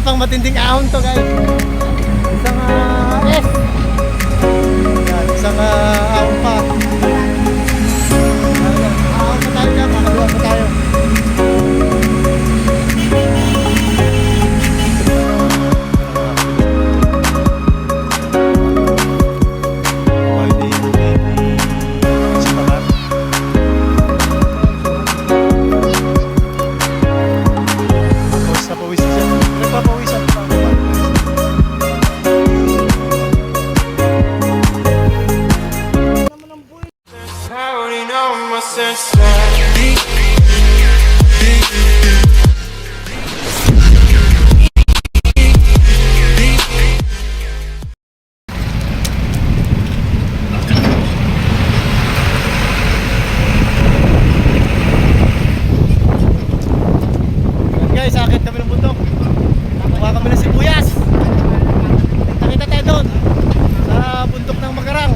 pang matinding ahon to guys. Isang S. Yan, isang ahon pa. Ahon pa tayo dyan, makagawa pa tayo. Guys, akit kami ng bundok. Nakuha kami ng sibuyas. Nakita tayo doon sa bundok ng Magarang.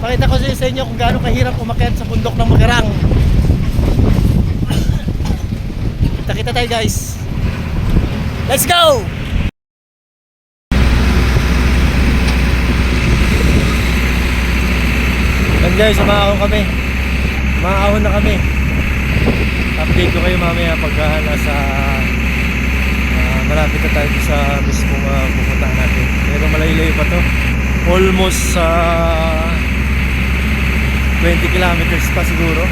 Pakita ko sa inyo kung gaano kahirap umakyat sa bundok ng Magarang. Kita tayo guys. Let's go! And guys, umaahon kami. Umaahon na kami. Update ko kayo mamaya pagka nasa malapit na tayo sa mismong pupuntahan natin. Pero malayo-layo pa to. Almost 20 kilometers pa siguro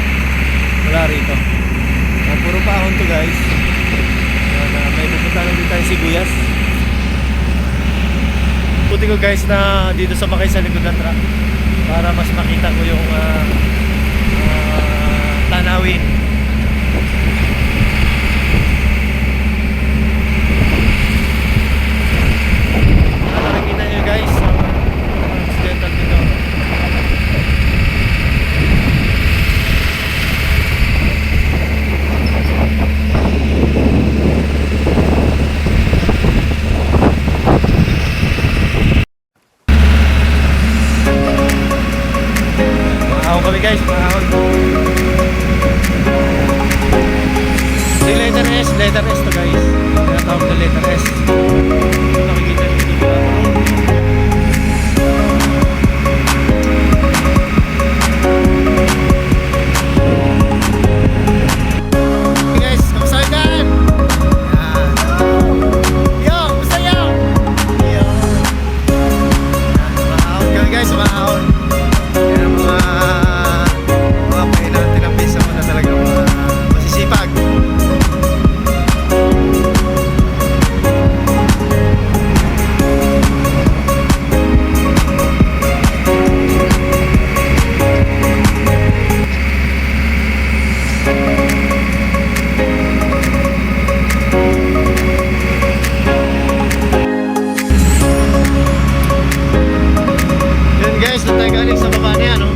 wala rito. Puro paahon to guys. May pupuntahan din tayo sibuyas. Puti ko guys na dito sa makay sa likod ng truck para mas makita ko yung tanawin. Nakikita nyo guys accidental dito. Maahon kami guys, maahon. Letter S to guys. Tinatawag na letter S. Nakikita nyo dito ba? Hey guys, kamusta kayo dyan? Yo, kamusta yo? Yo. Maahon kami guys, maahon. Yan ang mga pahinang tinapisa mo na talaga masisipag. Guys, doon tayo galing sa baba niya, no?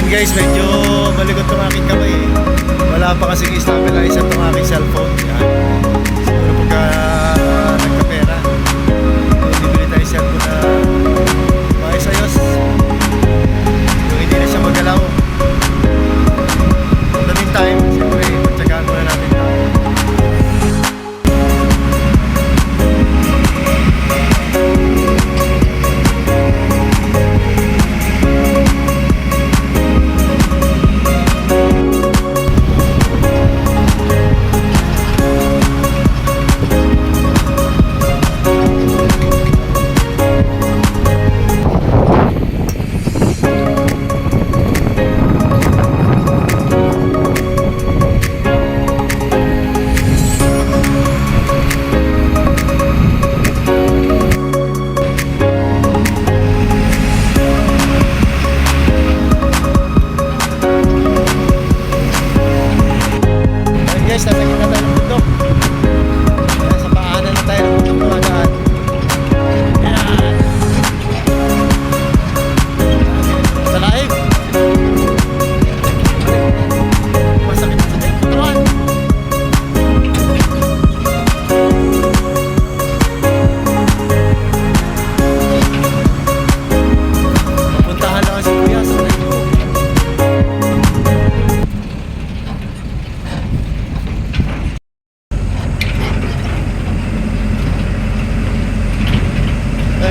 Guys, medyo malikot itong aking kamay. Wala pa kasing stabilizer itong aking cellphone. Yan. Siguro pagka nagkapera, bibili tayo cellphone na maayos-ayos. Yung hindi na siya magalaw. In the meantime, siyempre, pagtsagaan muna natin ito.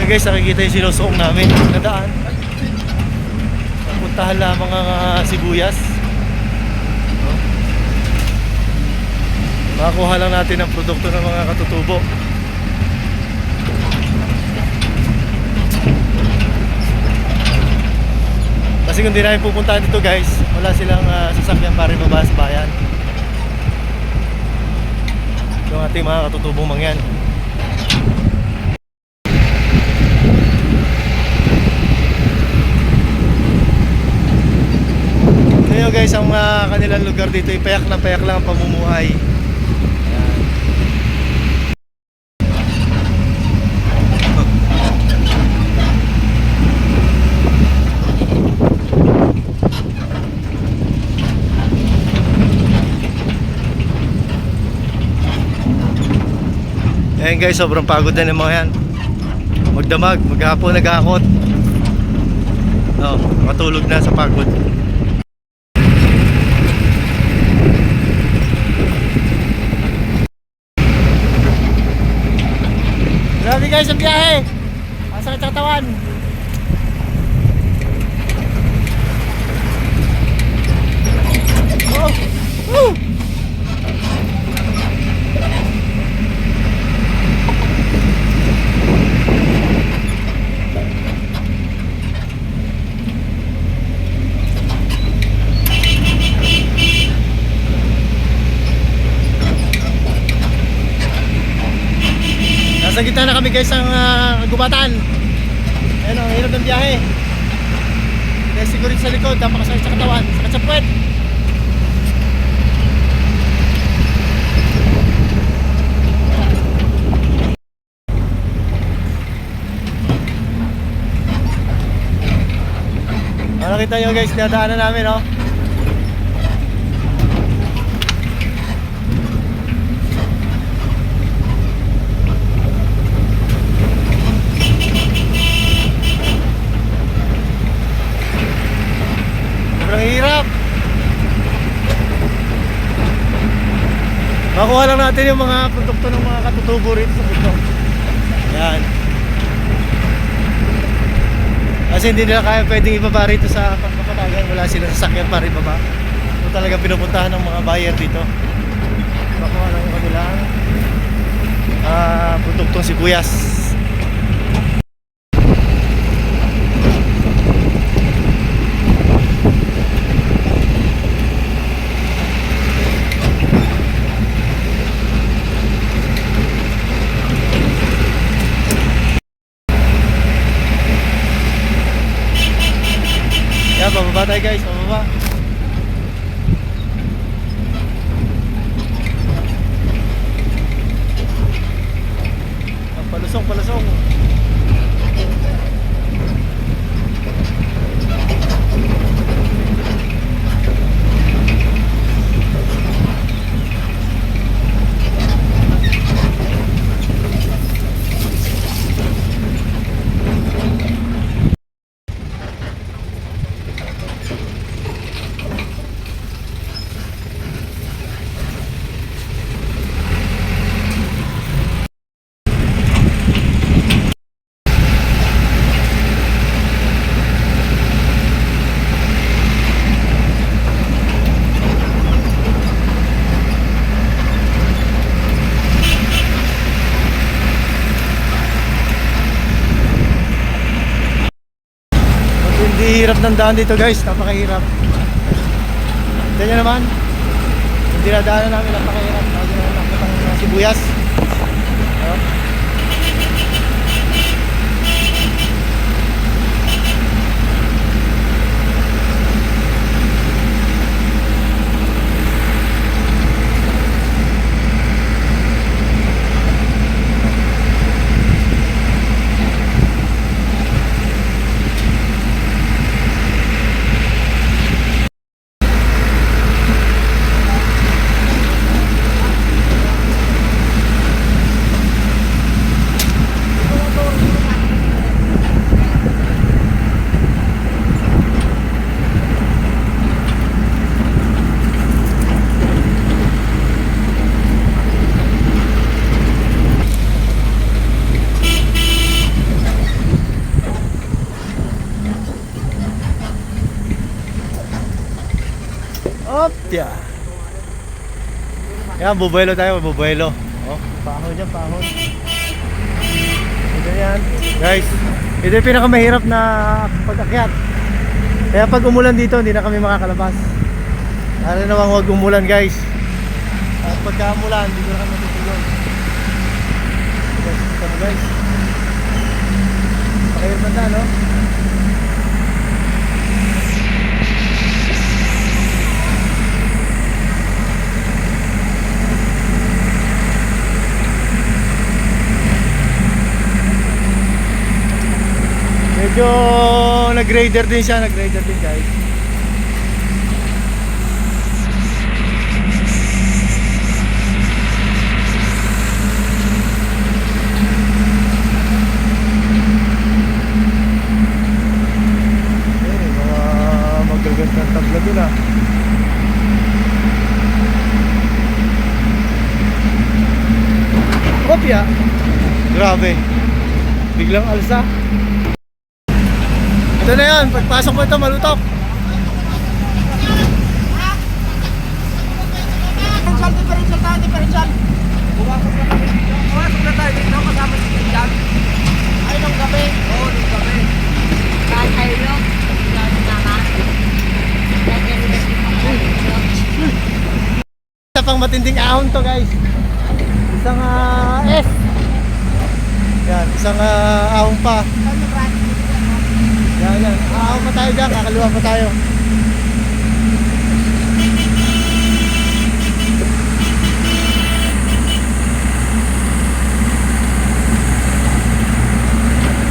Ayan guys, nakikita yung sinusuong namin na daan. Puntahan lamang ang sibuyas. Makakuha lang natin ang produkto ng mga katutubo. Kasi kung di namin pupuntahan dito guys, wala silang sasakyan para ibaba sa bayan. Yung ating mga katutubong mangyan. Ngayon guys, ang kanilang lugar dito, payak lang ang pamumuhay. Ayan guys, sobrang pagod na ng mga yan. Magdamag, maghapon naghakot. Matulog na sa pagod. Grabe guys ang biyahe. Ang sakit sa katawan. Oh! Woo! Nasa gitna na kami guys ang gubatan. Ayun ang hirap ng biyahe. Kaya siguro sa likod, napakasakit sa katawan, sakit sa puwet. Nakita nyo guys, dinadaanan namin oh. Sobrang hirap. Makuha lang natin yung mga produkto ng mga katutubo rito sa bundok. Yan. Kasi hindi nila kaya pwedeng ibaba rito sa Kapatagan. Wala silang sasakyan para ibaba. Ito talaga pinupuntahan ng mga buyer dito. Makuha lang yung kanilang produktong sibuyas. Yan, bababa tayo guys, bababa. Palusong. Hindi hirap ng daan dito guys, napakahirap. Ganyan naman. Hindi na daanan namin, napakahirap. Nakakita ng sibuyas. Opya. Yan, bubuelo tayo, bubuelo. Oh, pahon dyan, pahon. Ito yan. Guys, ito yung pinakamahirap na pag-akyat. Kaya pag umulan dito, hindi na kami makakalabas. Lalo namang huwag umulan, guys. At pagka umulan, hindi na kami matutulog. Guys, kita mo guys. Pakahirap na, no? Medyo nag-grader din siya, nag-grader din guys. Mga magagandang tabla dun ah. Kopya. Grabe. Biglang alsa. Ito na yan, pagpasok mo ito, malutok. Differential. Pumasok na tayo dito, kasama si Christian. Ay, nung gabi. Oo, nung gabi. Kahit tayo nyo, Isa pang matinding ahon to guys. Isang S. Yan, isang ahon pa. Yan, yan. Ahon pa tayo dyan, kakaliwa pa tayo.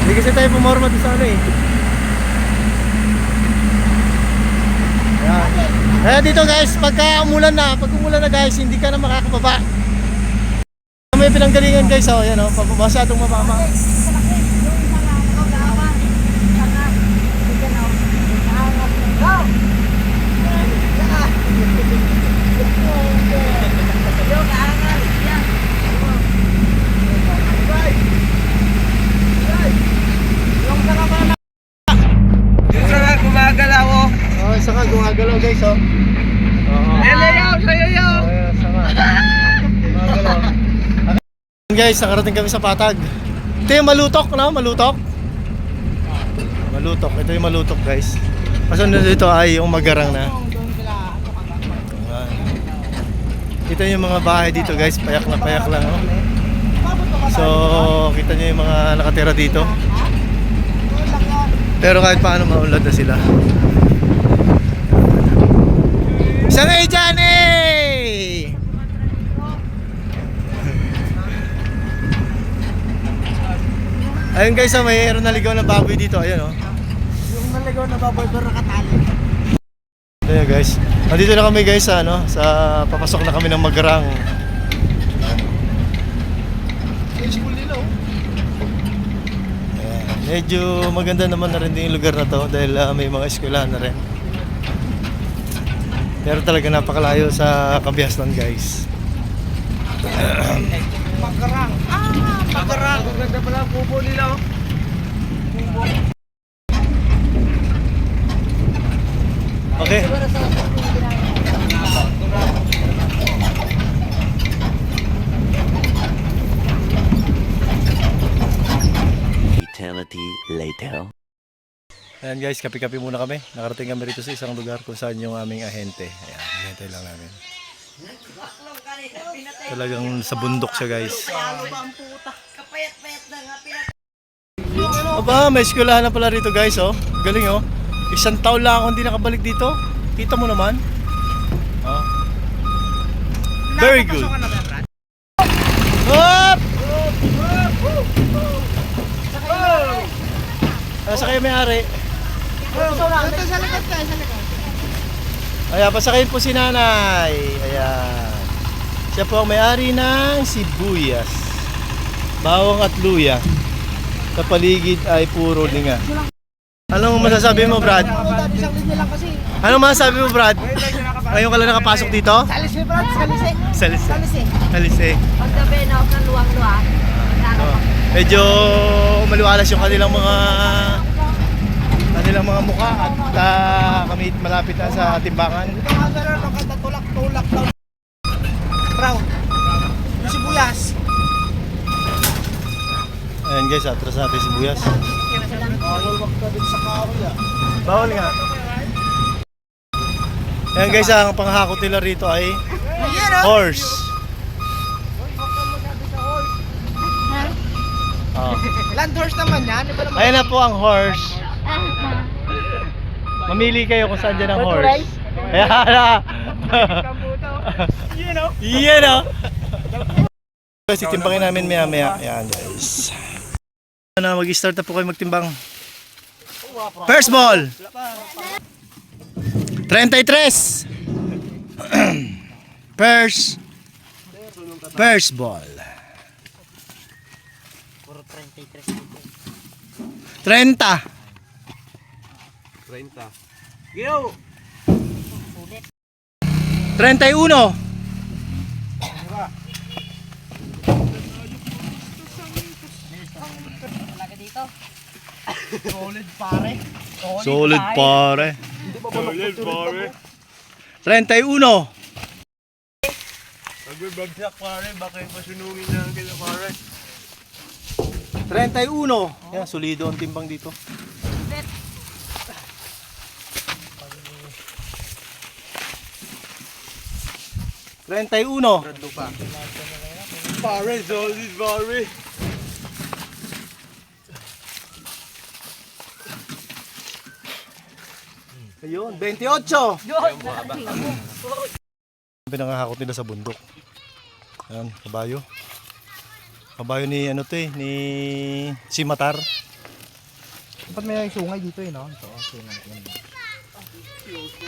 Hindi kasi tayo pumorma doon sa ano eh. Yan. Kaya dito guys, pag umulan na guys, hindi ka na makakababa. May pinanggalingan guys, oh, yan oh, masyadong mababa. Gumagalaw oh. Oh, isa ka gumagalaw guys, oh. Oo. Sayaw, sayaw. Oh, isa ka. Gumagalaw. Guys, nakarating kami sa Patag. Ito yung malutok, no? Malutok. Malutok. Ito yung malutok, guys. Kasunod dito ay yung magarang na. Kita nyo yung mga bahay dito, guys. Payak na payak lang, oh. So, kita nyo yung mga nakatira dito. Pero kahit paano maulad na sila. Isang A dyan eh! Ayun guys, mayroon naligaw na baboy dito. Ayun oh. Yung naligaw na baboy pero nakatali. Ayun guys. Nandito na kami guys sa ano, sa papasok na kami ng Magarang. School nila oh. Medyo maganda naman na rin din yung lugar na to dahil may mga eskwelahan na rin. Pero talaga napakalayo sa Kabiasnan guys. Magarang. Magarang. Ang ganda pala ang kubo nila oh. Kubo. Okay. Eternity later. Ayan guys, kape-kape muna kami. Nakarating kami rito sa isang lugar kung saan yung aming ahente. Ayan, ahente lang namin. Talagang sa bundok siya guys. Aba, may eskwelahan na pala rito guys oh. Galing oh. Isang taon lang ako hindi nakabalik dito. Kita mo naman. Oh. Very good. Hop! Sa kayo may-ari. Ito sa likod ka, sa likod. Ayan, pasakayin po si nanay. Ayan. Siya po ang may-ari ng sibuyas, bawang at luya. Sa paligid ay puro linga. Anong masasabi mo, Brad? Isang linya lang kasi. Anong masasabi mo, Brad? Ngayon ka lang nakapasok dito? Salise, Brad, salise. Salise. Salise. Salise. Paggabi na ako ng kanilang mga mukha at kami malapit na sa timbangan. Ito nga sir, maganda tulak-tulak daw. Brown. Yung sibuyas. Ayan guys, atras natin sibuyas. Bawal wag ka din sa kahoy ah. Bawal nga. Ayan guys, ang panghakot nila rito ay Ayan oh. horse. Wag ka masabi sa horse. Oh. Land horse naman yan. Iba naman. Ayan na po ang horse. Mamili kayo kung saan dyan ang horse. Ayan na. You know. Yan o. Guys, itimbangin namin maya maya. Ayan guys. Mag-start na po kayo magtimbang. First ball. 33. First ball. 30. 30. Yo. 31. Solid pare. Solid pare. Solid pare. 31. Nagbibagsak pare, baka yung pasunungin na kila pare. 31. Yan, solido ang timbang dito. $31. Pare, solid pare. Ayun, 28. Pinangahakot nila sa bundok. Ayan, kabayo. Kabayo ni ano to eh, ni Simatar. Dapat may sungay dito eh, no? Ito, sungay.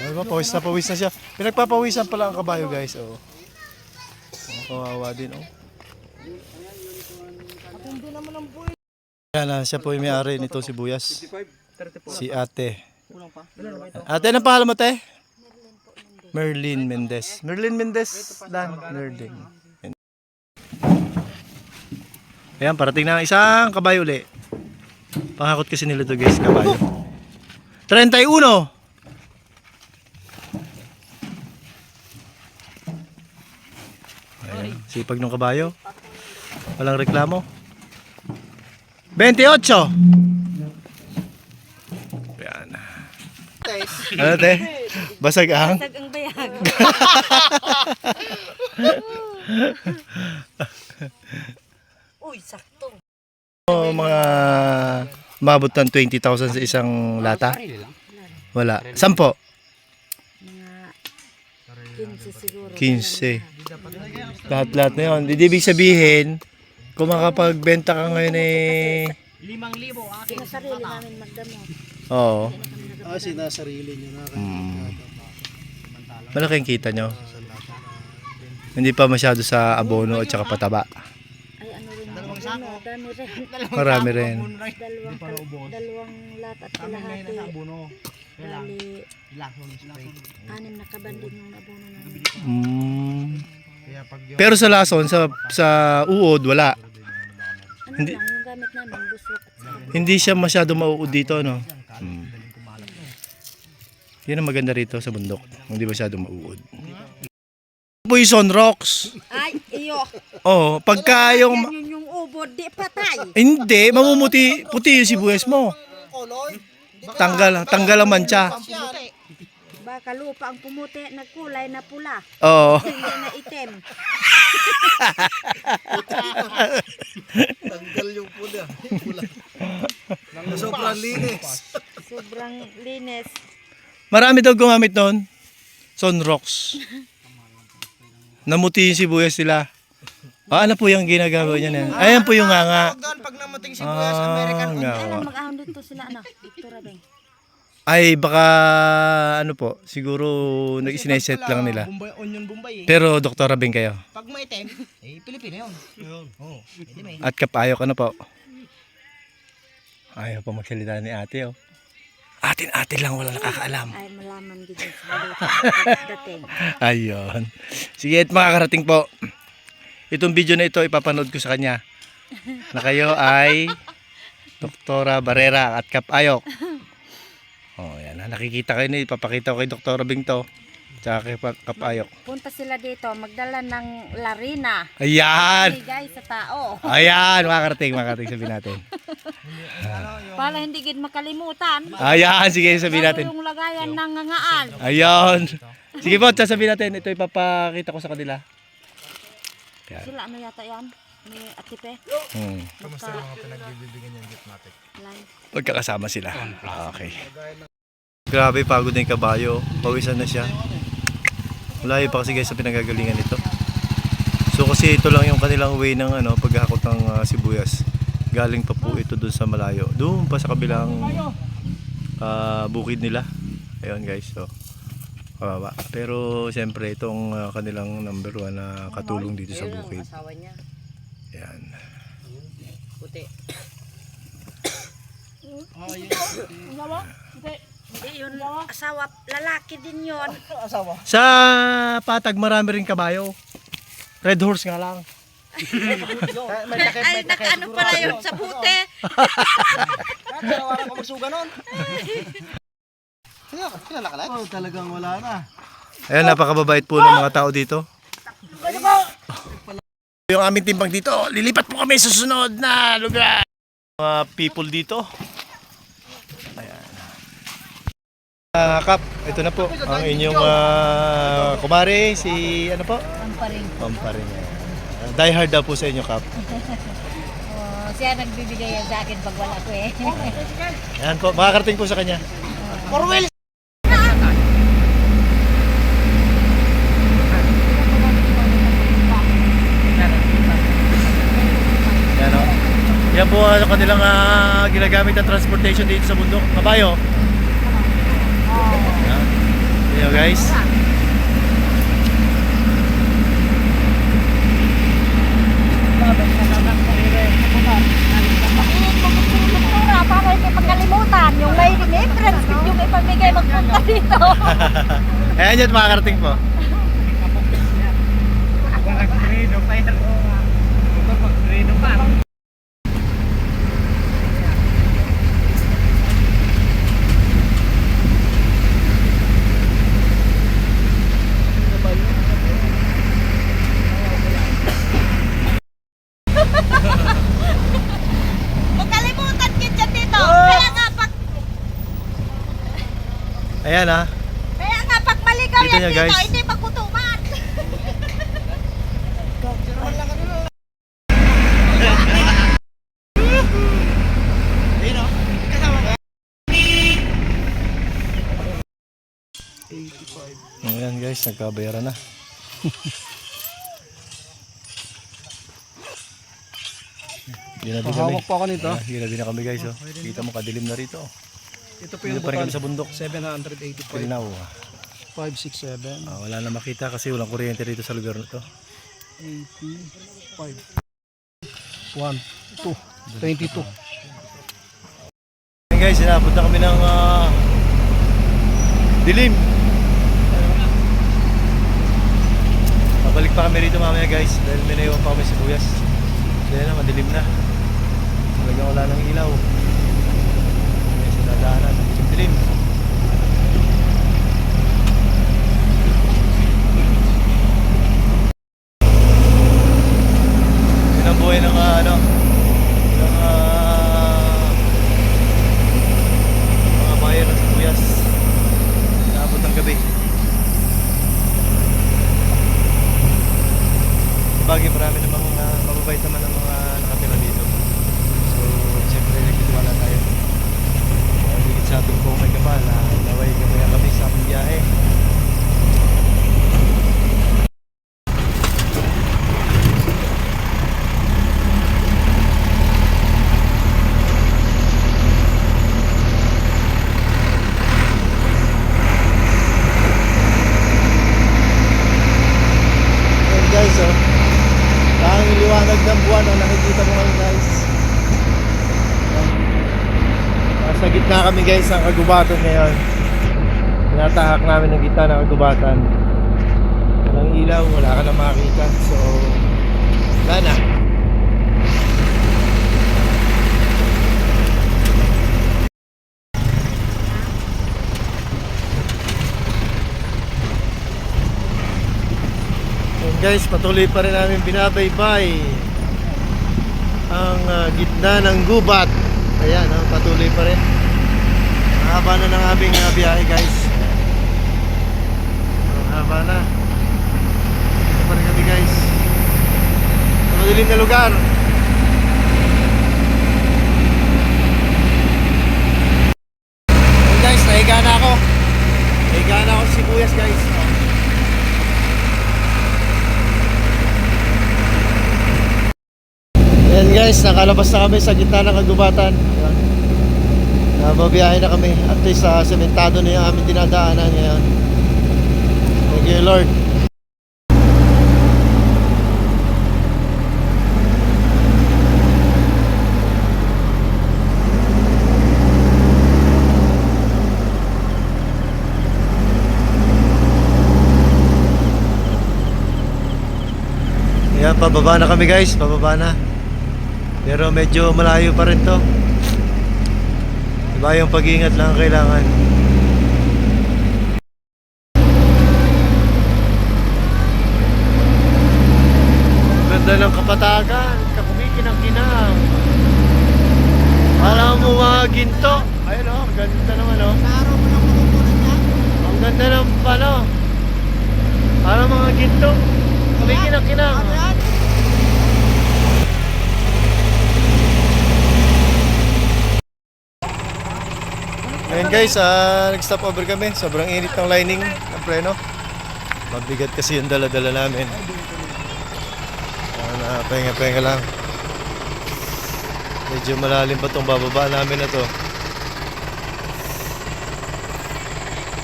Ay ba, pawis na siya. Pinagpapawisan pala ang kabayo guys. Oh. Kawawa din oh. Hindi naman ang buhay. Yan, siya po yung may-ari nito si Buyas. 34. Si ate. Kulang pa. Ilan na ba ito? Ate, anong pangalan mo te? Merlin Mendez. Merlin Mendez. Dan. Merlin. Ayan, parating na ang isang kabayo uli. Pangakot kasi nila to guys, kabayo. 31. Ayan, sipag ng kabayo. Walang reklamo. 28. Ayan. Ano te? Basag ang? Basag ang bayag. Uy, sakto. Oh, mga mabot ng 20,000 sa isang lata? Wala. 10. Mga 15 siguro. 15. Lahat-lahat na yun. Ibig sabihin, kung makapagbenta ka ngayon eh... 5,000 akin. Sinasarili namin magdamo. Oo. Sinasarili nyo na. Malaking kita nyo. Hindi pa masyado sa abono at saka pataba. Ay, ano rin. Dami rin. Marami rin. Dalawang lat at kalahati. Bali, 6 na kabanding ng abono namin. Pero sa lason, sa uod, wala. Ano lang, yung gamit namin, buswak at saka. Hindi siya masyado mauud dito, no? Yan ang maganda rito sa bundok. Hindi masyado mauud. Poison rocks. Ay, iyo. Oh, pagka yung... Yung ubod, di patay. Hindi, mamumuti, puti yung sibuyas mo. Tanggal ang mancha. Baka lupa ang pumuti, nagkulay na pula. Oo. Hindi na itim. Tanggal yung pula. Sobrang linis. Sobrang linis. Marami daw gumamit noon. Sunrocks. Namuti yung sibuyas sila. Ano po yung ginagawa niya na? Ayan po yung nga. Pag namuting sibuyas, American nga. Alam, mag-ahon dito sila, ano, Victor Abeng. Ay baka ano po, siguro nag-sineset lang nila. Bombay, onion Bombay eh. Pero Dr. Abeng kayo. Pag maitim, Pilipino yun. Oo. At kapayok ano po. Ayaw pa magsalita ni ate oh. Atin lang wala nakakaalam. Ay, malaman din sa pagdating. Ayun. Sige at makakarating po. Itong video na ito ipapanood ko sa kanya. Na kayo ay Doktora Barrera at Kapayok. nakikita kayo na ipapakita ko kay Dr. Bing to. Tsaka kay Kapayok. Punta sila dito, magdala ng larina. Ayan! Guys, sa tao. Ayan! Makakarating sabihin natin. Para hindi gid makalimutan. Ayan! Sige, sabihin natin. Yung lagayan ng ngangaan. Ayan! Sige po, sabihin natin. Ito ipapakita ko sa kanila. Ayan. Sila ano yata yan? Ni Atipe. Kamusta yung mga pinagbibigyan yung Gitmatic? Live. Pagkakasama sila. Okay. Grabe, pagod na yung kabayo. Pawisan na siya. Malayo pa kasi guys sa pinagagalingan nito. So kasi ito lang yung kanilang way ng paghakot ng sibuyas. Galing pa po ito dun sa malayo. Doon pa sa kabilang bukid nila. Ayun guys. So, kababa. Pero siyempre itong kanilang number 1 na katulong dito sa bukid. Asawa niya. Ayan. Puti. Hindi yun, asawa, lalaki din yun. Asawa. Sa Patag marami rin kabayo. Red horse nga lang. Ay, nakaano pala yun sa bute. Wala ka magsuga nun. Kilala ka lang? Oh, talagang wala na. Ayan, napakababait po ng mga tao dito. Yung aming timbang dito, lilipat po kami sa susunod na lugar. Mga people dito. Ayan. Kap, ito na po ang inyong kumare, si ano po? Pamparing. Pamparing. Die hard daw po sa inyo, Kap. Siya nagbibigay yan sa akin pag wala ko eh. Ayan po, makakarating po sa kanya. Corwell! Yan o. Yan po ang kanilang ginagamit na transportation dito sa bundok. Kabayo. Yan. Yan guys. Para hindi makalimutan yung lady may friends yung ipamigay magpunta dito. Ayan yun, makakarating po. Makalimutan kita dito. Kaya Ayan ha. nga pag maligaw Dito yan niya, dito, guys. hindi magkutuban. Ayan guys, nagkabayaran na. Ginabi kami. Hawak po ako nito. Ginabi na kami guys. Oh. Kita mo kadilim na rito. Ito po Dito yung pa rin kami butal. sa bundok. 785. Pilinaw. 567. Wala na makita kasi walang kuryente rito sa lugar na to. 85. 1, 2, 22. Ayan guys, sinapunta kami ng dilim. Babalik pa kami rito mamaya guys dahil may naiwan pa kami sibuyas. Dahil na, madilim na. Talagang wala ng ilaw. May sinadaanan. Dilim. Yun ang buhay ng ng mga bayan ng sibuyas. Naabot ng gabi. Bagay marami namang mababait naman ang mga nakatira dito. So, siyempre nagtitiwala tayo. Higit sa ating po may kapal, naway gamaya kami sa aming biyahe. Ayan guys, oh. Tanging liwanag ng buwan ang nakikita mo ngayon guys. Nasa gitna kami guys ng kagubatan ngayon. Tinatahak namin ng gitna ng kagubatan. Walang ilaw, wala ka na makakita. So, wala na. guys, patuloy pa rin namin binabaybay ang gitna ng gubat. Ayan, patuloy pa rin. Haba na ng aming biyahe guys. Haba na. Ito pa rin kami guys. Sa madilim na lugar. Ayan guys, nahiga na ako. Nahiga na ako sa sibuyas guys. Ayan guys, nakalabas na kami sa gitna ng kagubatan. Ayan. Mabiyahe na kami. At least sementado na yung aming dinadaanan ngayon. Thank you Lord. Ayan, pababa na kami guys, pababa na. Pero medyo malayo pa rin to. Diba yung pag-iingat lang ang kailangan. Ganda ng kapatagan, kakumikinang-kinang. Alam mo mga ginto. Ayun o, ganda naman o. Ang ganda ng pano. Alam mga ginto. Kumikinang-kinang. Ngayon guys, nag-stop over kami. Sobrang init ng lining ng preno. Mabigat kasi yung dala-dala namin. Pahinga-pahinga lang. Medyo malalim pa itong bababa namin na to.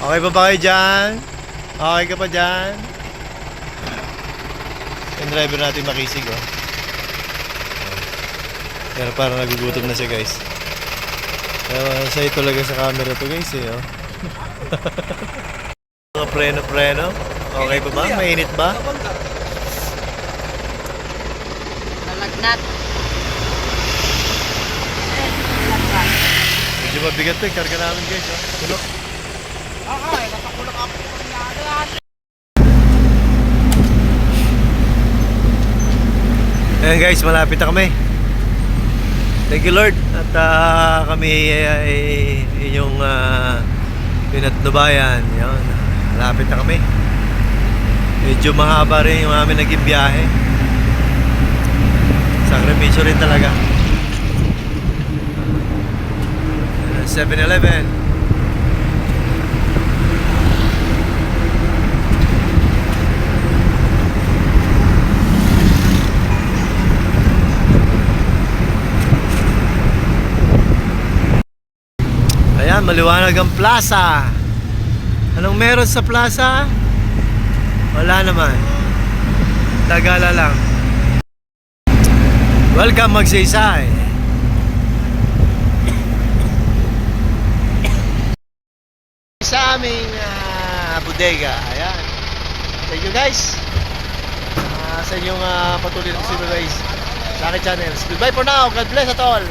Okay pa ba kayo dyan? Okay ka pa dyan? Yung driver natin makisig oh. Pero parang nagugutom na siya guys. Sa'yo talaga sa camera to guys eh oh. Mga preno-preno. Okay pa ba? Mainit ba? Nalagnat. Medyo mabigat to, karga namin guys oh. Tulok. Nakakulak ako. Ayan guys, malapit na kami. Thank you Lord. At kami inyong pinatnubayan. Yan. Malapit na kami. Medyo mahaba rin yung aming naging biyahe. Sakripisyo rin talaga. 7-Eleven. Ayan, maliwanag ang plaza. Anong meron sa plaza? Wala naman. Tagala lang. Welcome Magsaysay. Sa aming bodega. Ayan. Thank you guys. Sa inyong patuloy na pagsubaybay sa aking channels. Goodbye for now. God bless at all.